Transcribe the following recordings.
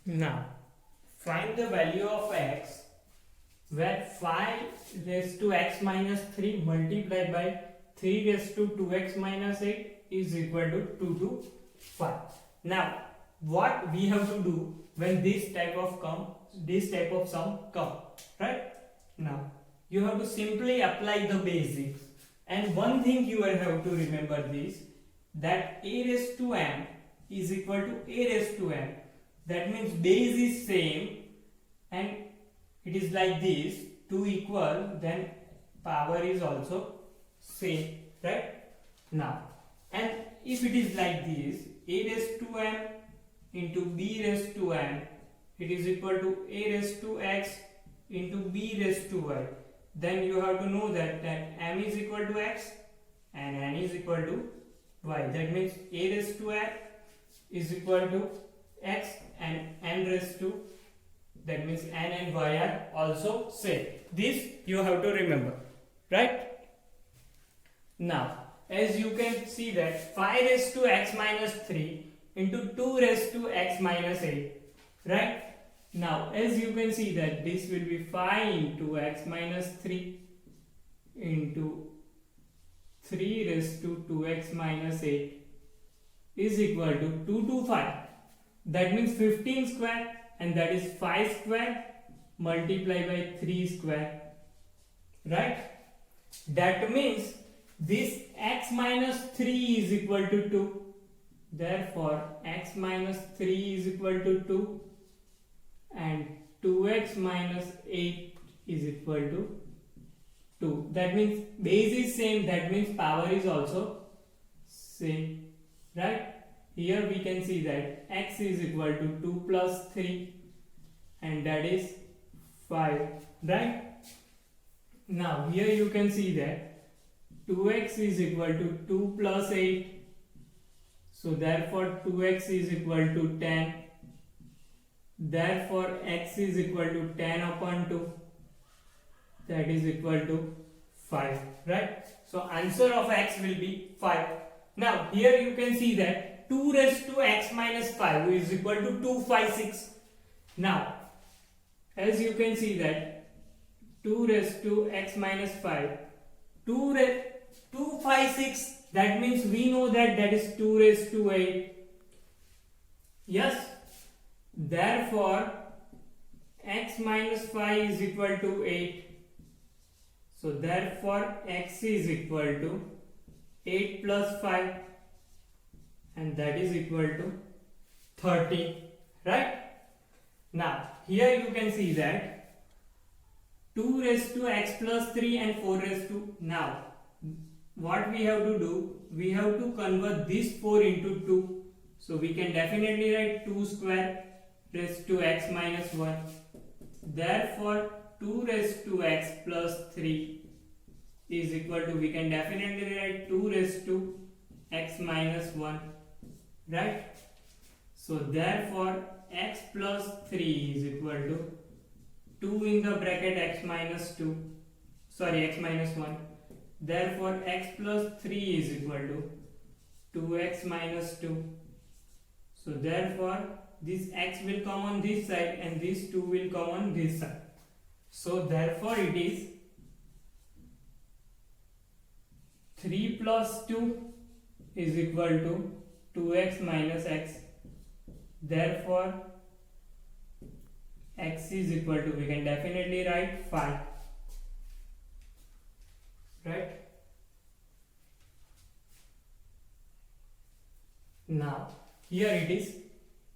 Now, find the value of x where 5 raised to x minus 3 multiplied by 3 raised to 2x minus 8 is equal to 2 to 5. Now, what we have to do when this type of sum come, right? Now, you have to simply apply the basics. And one thing you will have to remember this, that a raised to m is equal to a raised to m. That means base is same and it is like this, 2 equal, then power is also same, right? Now, and if it is like this, a raised to m into b raised to m, it is equal to a raised to x into b raised to y. Then you have to know that m is equal to x and n is equal to y. That means a raised to x is equal to x and n raised to, that means n and y are also same. This you have to remember, right? Now, as you can see that 5 raised to x minus 3 into 2 raised to x minus 8, right? Now, as you can see that this will be 5 into x minus 3 into 3 raised to 2x minus 8 is equal to 2 to 5. That means 15 square, and that is 5 square multiplied by 3 square, right? That means this x minus 3 is equal to 2. Therefore, x minus 3 is equal to 2 and 2x minus 8 is equal to 2. That means base is same, that means power is also same, right? Here we can see that x is equal to 2 plus 3 and that is 5, right? Now here you can see that 2x is equal to 2 plus 8. So therefore 2x is equal to 10. Therefore x is equal to 10 upon 2. That is equal to 5, right? So answer of x will be 5. Now here you can see that 2 raised to x minus 5 is equal to 256. Now, as you can see that 2 raised to x minus 5, 256, that means we know that that is 2 raised to 8. Yes. Therefore, x minus 5 is equal to 8. So, therefore, x is equal to 8 plus 5. And that is equal to 30, right? Now, here you can see that 2 raised to x plus 3 and 4 raised to, now, what we have to do, we have to convert this 4 into 2. So, we can definitely write 2 square raised to x minus 1. Therefore, 2 raised to x plus 3 is equal to, we can definitely write 2 raised to x minus 1. Right? So therefore x plus 3 is equal to 2 in the bracket x minus 2, sorry, x minus 1. Therefore x plus 3 is equal to 2x minus 2. So therefore this x will come on this side and this 2 will come on this side. So therefore it is 3 plus 2 is equal to 2x minus x. Therefore x is equal to, we can definitely write 5, right? Now here it is,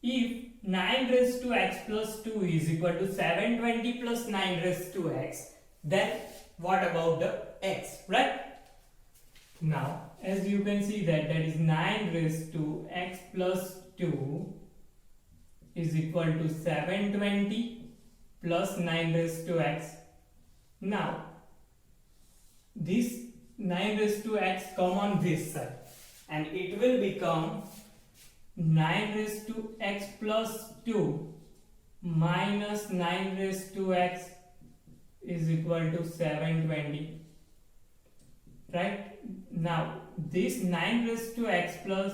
if 9 raised to x plus 2 is equal to 720 plus 9 raised to x, then what about the x, right? Now, as you can see that is 9 raised to x plus 2 is equal to 720 plus 9 raised to x. Now, this 9 raised to x come on this side and it will become 9 raised to x plus 2 minus 9 raised to x is equal to 720. Right? Now, this 9 raised to x plus,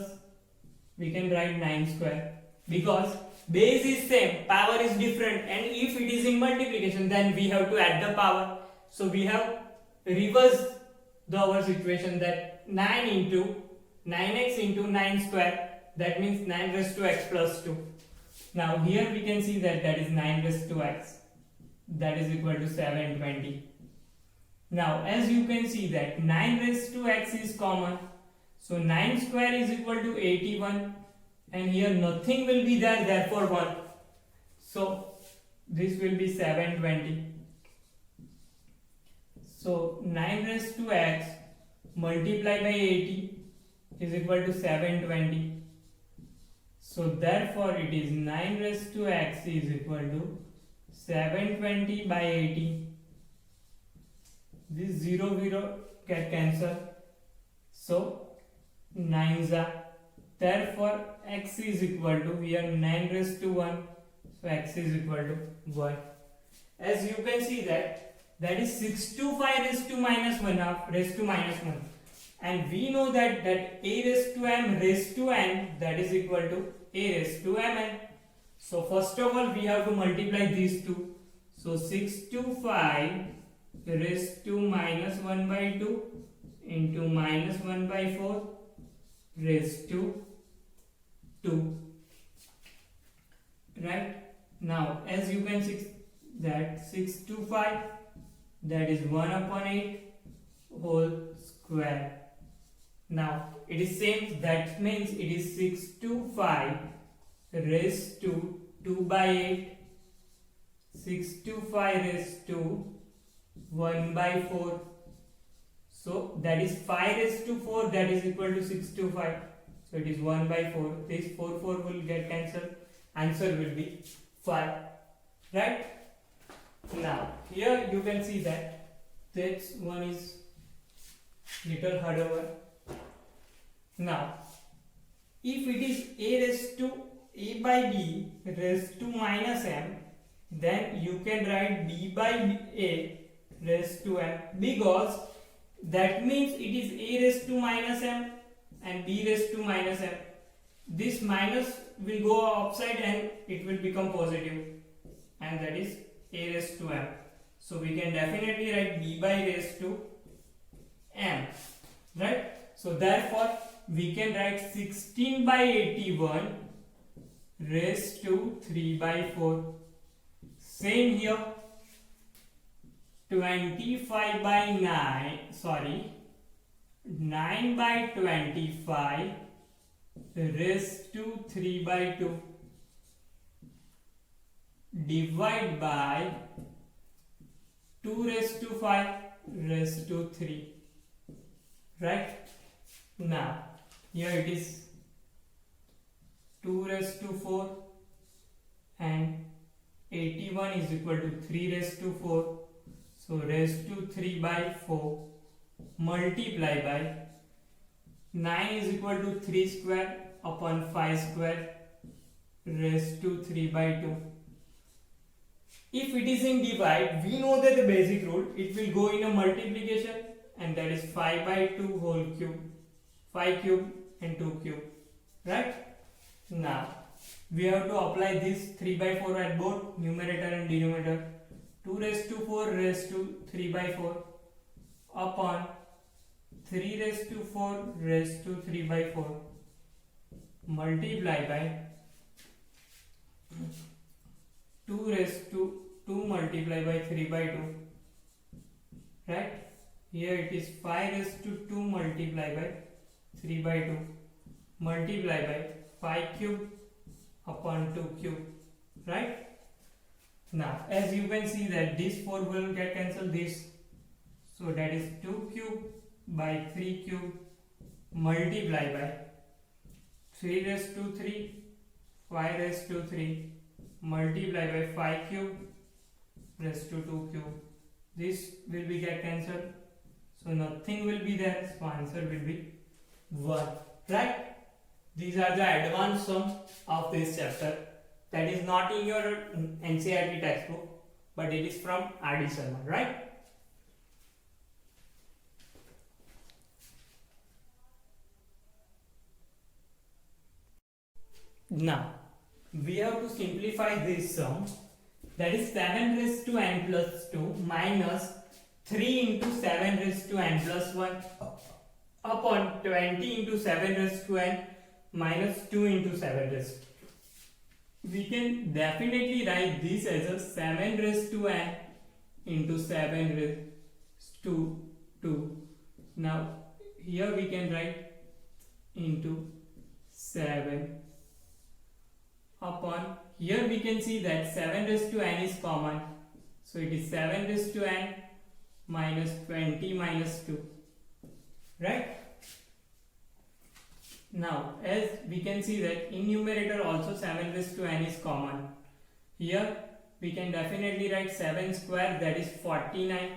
we can write 9 square. because base is same, power is different, and if it is in multiplication then we have to add the power. So we have reversed our situation, that 9 into 9x into 9 square, that means 9 raised to x plus 2. Now here we can see that is 9 raised to x, that is equal to 720. Now as you can see that 9 raised to x is common, so 9 square is equal to 81, and here nothing will be there, therefore 1. So this will be 720. So 9 raised to x multiplied by 80 is equal to 720. So therefore it is 9 raised to x is equal to 720 by 80. This 0 get cancelled. So 9s are. Therefore x is equal to, here 9 raised to 1. So x is equal to 1. As you can see that is 625 raised to minus 1 half raised to minus 1. And we know that a raised to m raised to n, that is equal to a raised to mn. So first of all we have to multiply these two. So 625 raised to minus 1 by 2 into minus 1 by 4 raised to 2. Right? Now as you can see that 625, that is 1 upon 8 whole square. Now it is same, that means it is 625 raised to 2 by 8, 625 raised to 1 by 4. So that is 5 raised to 4, that is equal to 625. So it is 1 by 4. This 4 will get cancelled. Answer will be 5. Right? Now here you can see that this one is little hard over. Now if it is a raised to a by b raised to minus m, then you can write b by a raised to m, because that means it is a raised to minus m and b raised to minus m. This minus will go outside and it will become positive, and that is a raised to m. So we can definitely write b by raised to m. Right? So therefore we can write 16 by 81 raised to 3 by 4. Same here, 25 by 9 by 25 raised to 3 by 2, divide by 2 raised to 5 raised to 3. Right? Now here it is 2 raised to 4 and 81 is equal to 3 raised to 4. So raised to 3 by 4 multiply by 9 is equal to 3 square upon 5 square raised to 3 by 2. If it is in divide, we know that the basic rule, it will go in a multiplication, and that is 5 by 2 whole cube, 5 cube and 2 cube. Right? Now we have to apply this 3 by 4 at both numerator and denominator. 2 raised to 4 raised to 3 by 4 upon 3 raised to 4 raised to 3 by 4 multiply by 2 raised to 2 multiply by 3 by 2. Right? Here it is 5 raised to 2 multiply by 3 by 2 multiply by 5 cube upon 2 cube. Right? Now as you can see that this 4 will get cancelled, this, so that is 2 cube by 3 cube multiply by 3 raised to 3, 5 raised to 3 multiply by 5 cube raised to 2 cube. This will be get cancelled, so nothing will be there, so answer will be 1. Right? These are the advanced sums of this chapter. That is not in your NCERT textbook, but it is from R.D. Sharma, right? Now, we have to simplify this sum. That is 7 raised to n plus 2 minus 3 into 7 raised to n plus 1 upon 20 into 7 raised to n minus 2 into 7 raised to. We can definitely write this as a 7 raised to n into 7 raised to 2. Now here we can write into 7 upon, here we can see that 7 raised to n is common, so it is 7 raised to n minus 20 minus 2, right? Now as we can see that in numerator also 7 raised to n is common. Here we can definitely write 7 square, that is 49,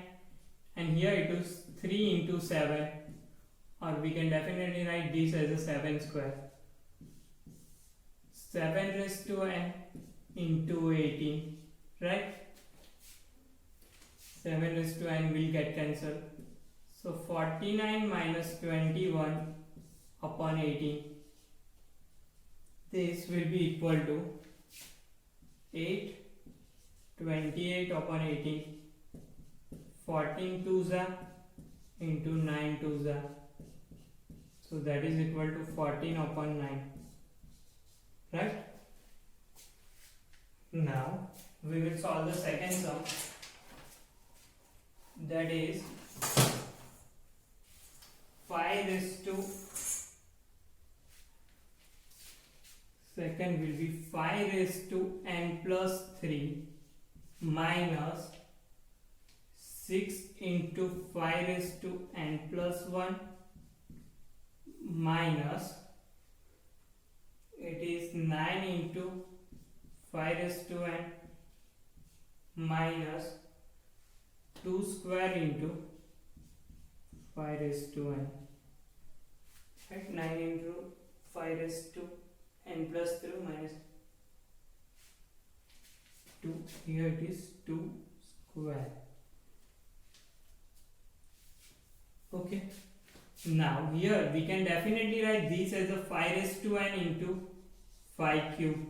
and here it is 3 into 7, or we can definitely write this as a 7 square. 7 raised to n into 18, right? 7 raised to n will get cancelled. So 49 minus 21 upon 18. This will be equal to 8. 28 upon 18. 14 twos are into 9 twos are. So that is equal to 14 upon 9. Right? Now we will solve the second sum. That is 5 raised to, second will be 5 raised to n plus 3 minus 6 into 5 raised to n plus 1 minus, it is 9 into 5 raised to n minus 2 square into 5 raised to n. Right? 9 into 5 raised to n plus 3 minus 2. Here it is 2 square. Okay. Now here we can definitely write this as a 5 raised to n into 5 cube.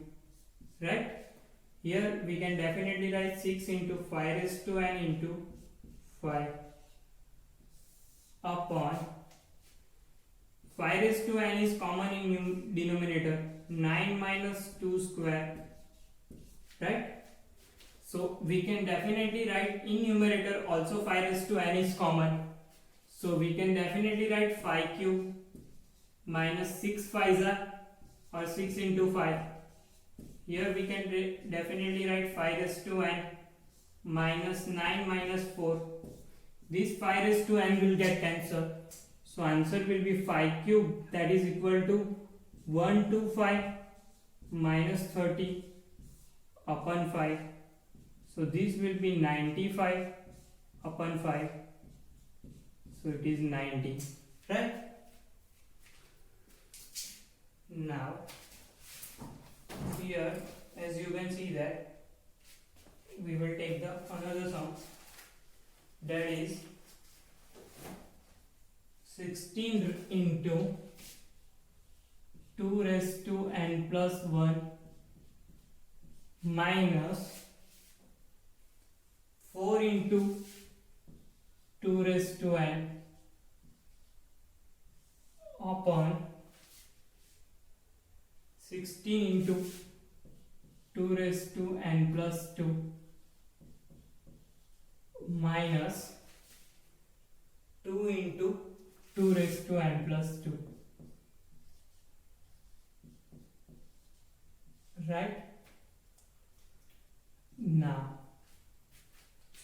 Right? Here we can definitely write 6 into 5 raised to n into 5 upon 5 raised to n is common in denominator, 9 minus 2 square, right? So we can definitely write in numerator also 5 raised to n is common, so we can definitely write 5 cube minus 6 5s are, or 6 into 5. Here we can definitely write 5 raised to n minus 9 minus 4. This 5 raised to n will get cancelled. So answer will be 5 cube, that is equal to 125 minus 30 upon 5. So this will be 95 upon 5. So it is 90. Right? Now here as you can see that we will take the another sum, that is 16 into 2 raised to n plus 1 minus 4 into 2 raised to n upon 16 into 2 raised to n plus 2 minus 2 into 2 raised to n plus 2. Right? Now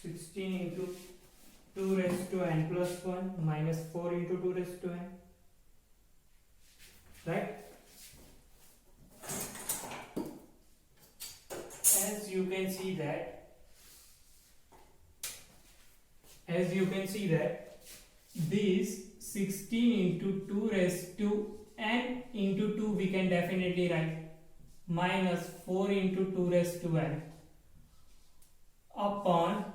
16 into 2 raised to n plus 1 minus 4 into 2 raised to n. Right? As you can see that this 16 into 2 raised to n into 2 we can definitely write minus 4 into 2 raised to n upon,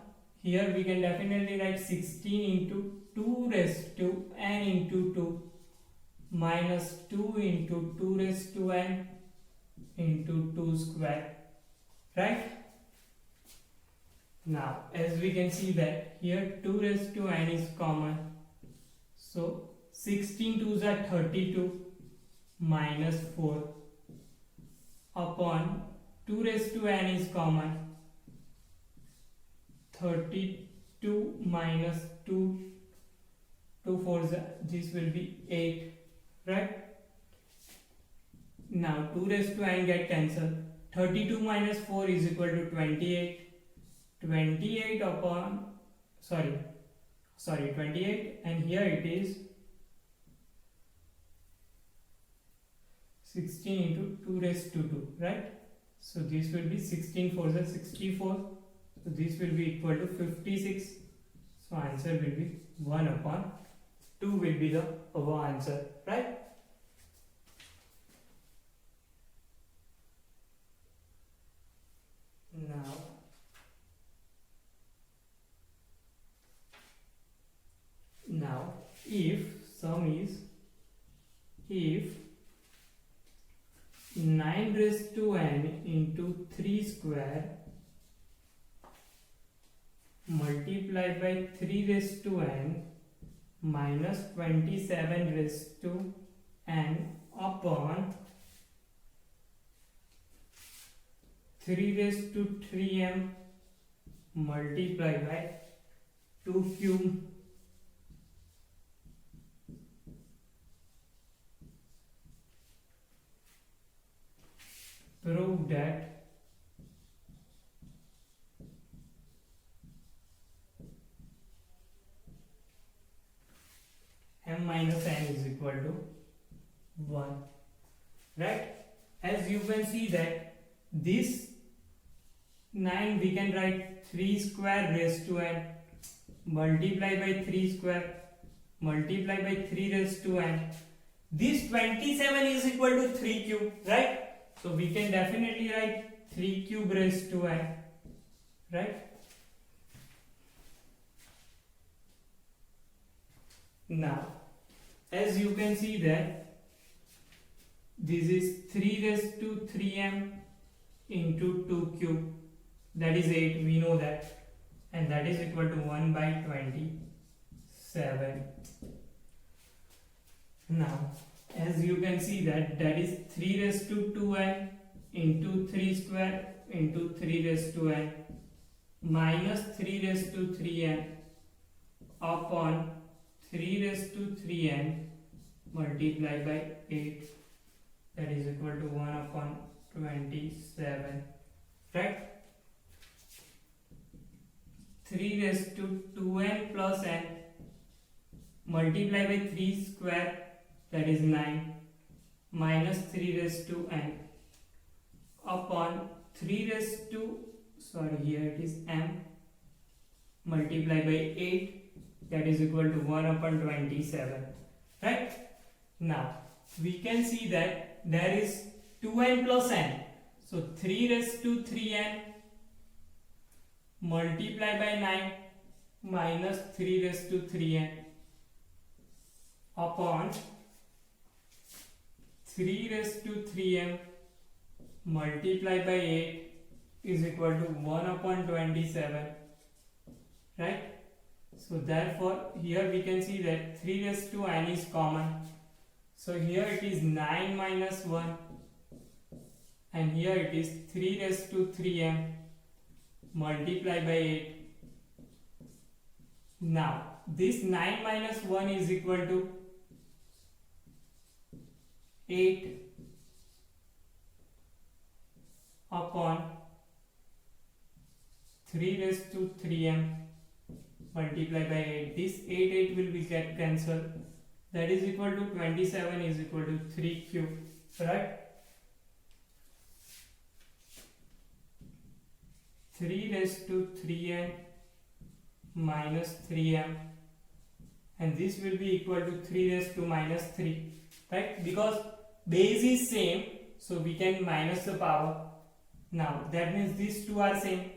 here we can definitely write 16 into 2 raised to n into 2 minus 2 into 2 raised to n into 2 square, right? Now as we can see that here 2 raised to n is common, so 16 2s are 32 minus 4 upon 2 raised to n is common, 32 minus 2, 2 4s, this will be 8, right? Now 2 raised to n get cancelled, 32 minus 4 is equal to 28, 28 upon 28, and here it is 16 into 2 raised to 2, right? So this will be 16 4s are 64, so this will be equal to 56, so answer will be 1 upon 2 will be the our answer, right? Now if sum is, if 9 raised to n into 3 square multiplied by 3 raised to n minus 27 raised to n upon 3 raised to 3m multiplied by 2 cube prove that m minus n is equal to 1, right? As you can see that this 9 we can write 3 square raised to n multiply by 3 square multiply by 3 raised to n. This 27 is equal to 3 cube, right? So we can definitely write 3 cube raised to n, right? Now as you can see that this is 3 raised to 3m into 2 cube, that is 8, we know that, and that is equal to 1 by 27. Now as you can see that is 3 raised to 2n into 3 square into 3 raised to n minus 3 raised to 3n upon 3 raised to 3n multiplied by 8, that is equal to 1 upon 27, right? 3 raised to 2n plus n multiplied by 3 square, that is 9, minus 3 raised to n upon 3 raised to, here it is m multiplied by 8, that is equal to 1 upon 27, right? Now we can see that there is 2n plus n, so 3 raised to 3n multiplied by 9 minus 3 raised to 3n upon 3 raised to 3m multiplied by 8 is equal to 1 upon 27, right? So therefore here we can see that 3 raised to n is common, so here it is 9 minus 1 and here it is 3 raised to 3m multiplied by 8. Now this 9 minus 1 is equal to 8 upon 3 raised to 3m multiplied by 8. This 8 will be cancelled, that is equal to 27 is equal to 3 cube, right? 3 raised to 3n minus 3m, and this will be equal to 3 raised to minus 3, right? Because base is same, so we can minus the power. Now that means these two are same,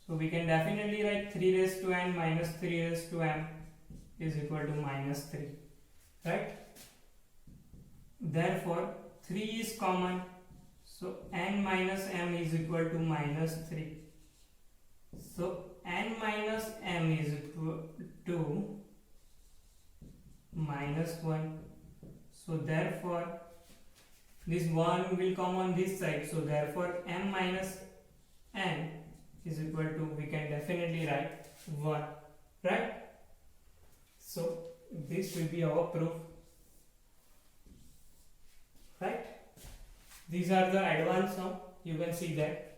so we can definitely write 3 raised to n minus 3 raised to m is equal to minus 3, right? Therefore 3 is common, So n minus m is equal to minus 3. So n minus m is equal to minus 1. So therefore this 1 will come on this side. So therefore m minus n is equal to, we can definitely write 1, right? So this will be our proof, right? These are the advanced sum. You can see that